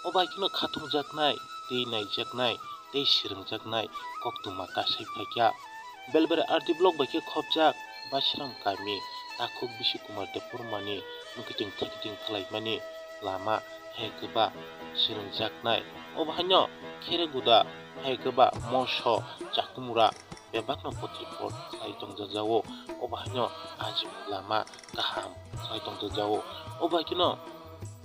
Obaikino khatumjaknai tei naijaknai tei swrungjaknai koktwma kasai faikya belbere RD block bai khe khopjak Basiram Kaimi Takhuk Bisi Kumar Debbarmani mwkhwtwng thakiting khlaimani lama hai kwba swrungjaknai obo haino Khereguda hai kwba moso chakumura bebakno potripot khlai tongjak obo haino ajimoni lama kaham khlai tongjak obaikino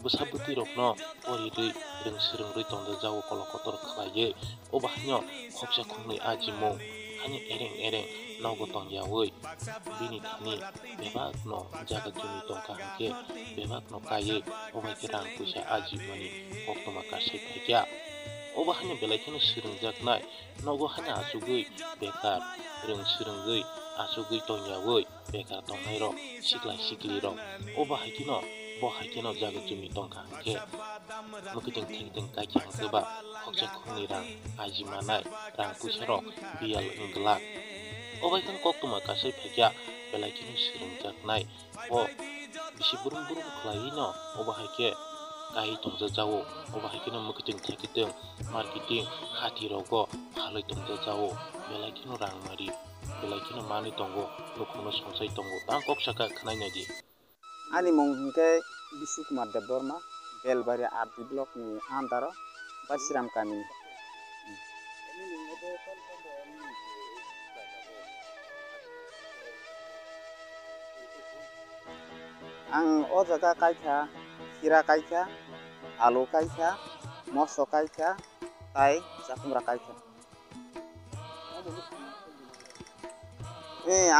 bwsa bwtui rokno porirui rungswrungui tongjak kolok kotor khlaiui obo haino khopsa khongnui ajimon haino ereng nogo tongyawi bini thani bebakno jaga jumi tongkha hingkhe bebakno kaiui obaikhe rang puisa ajimani koktwma kasai faikya obo haino belai kheno swrungjaknai nogo haino achukgui bekar rungswrungui achukgui tongyawi bekar tongnai rok siklai sikli rok obo haikeno jaga jumi tongkha hingkhe mwkhwtwng thakiting kaikha hingkheba khoksa khongni rang ajimanai rang puisa rok biyal wngla obaikano koktwma kasai faikya belai kheno swrungjaknai o bisi burum khlaiui no obo haikhe kai tongjak obo haikeno mwkhwtwng thakiting marketing hati rogo phalui tongjak belai kheno rangmari belai kheno manui tongo nukhungno sonsai tongo tang koksaka khwnai di. Ani mung hingkhe Bisukumar Debbarma Belbari RD block ni under Basiram Kaimi. Ang o jaga kaitha khira kaitha alu kaitha moso kaitha tai chakumra kaitha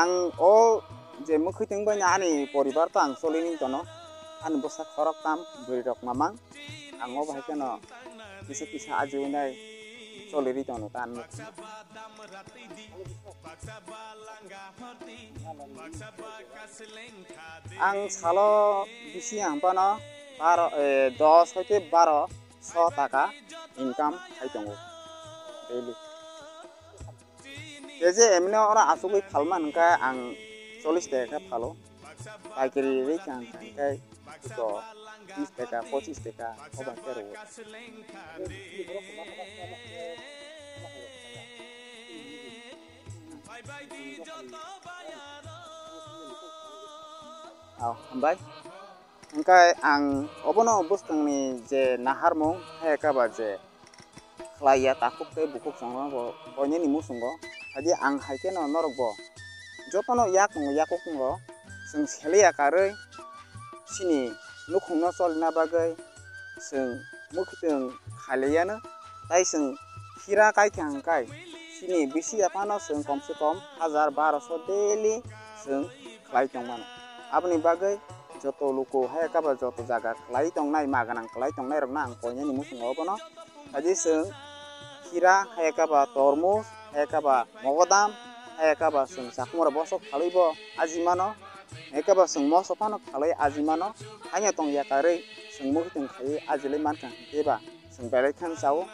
ang o je mwkhwtwng bai ani poribar to ang cholini tono ani bwsa khorok tam bwrui rok mamang ang o haikeno kisa kisa ajiunai choliri tono tan ang salo bisi hampano 10 hoite 12 taka income khai tongo daily je emne ora asugui phalman hingkhe ang 40 taka khe phalo paikari rei khe hingkhe 30 taka 25 taka oba khe rwo hambai hingkhe ang obono bwskangni je naharmung hai kaba je khlaiya takhuk tei bukhuk songo bo boinani muchungo hadi ang haikeno norok bo jotono yak tongo yakuk tongo chwng seliya karui sini nukhungno cholna bagui chwng mwkhwtwng khailaiano tai chwng khira kaitha hingkhai sini bisi aphano chwng komse kom 1000-1200 daily chwng khlai tongmano aboni bagui joto luku hai kaba joto jaga khlai tongnai maganang khlai tongnai rokno ang poinani muchungo obono hadi chwng khira hai kaba tormos hai kaba mogodam hai kaba chwng chakumra boso khalui bo ajimano hai kaba chwng moso phano khalui ajimano haino tongya karui chwng mwkhwtwng khaiui ajilai mankha hingkheba chwng belai kheno chao.